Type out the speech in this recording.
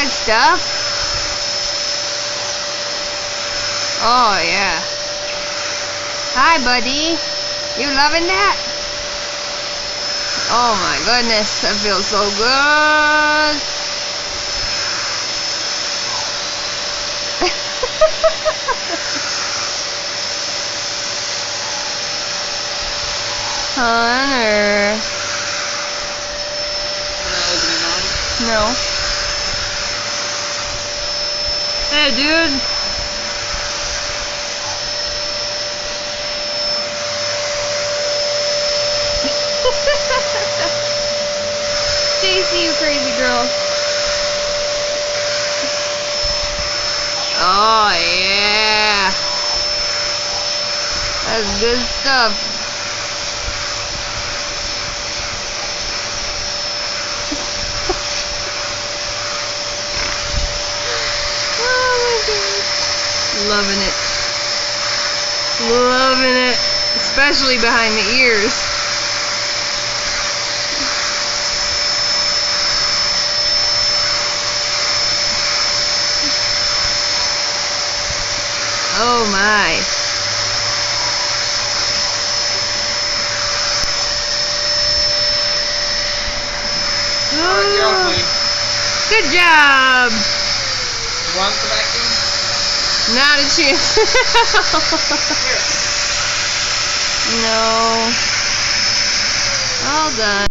good stuff? Oh, yeah. Hi, buddy. You loving that? Oh, my goodness. That feels so good. Hunter. No. Hey, dude. Stacy, you crazy girl. Oh, yeah. That's good stuff. Loving it. Loving it. Especially behind the ears. Oh my. Good job. You want the vacuum? Not a chance. No. All done.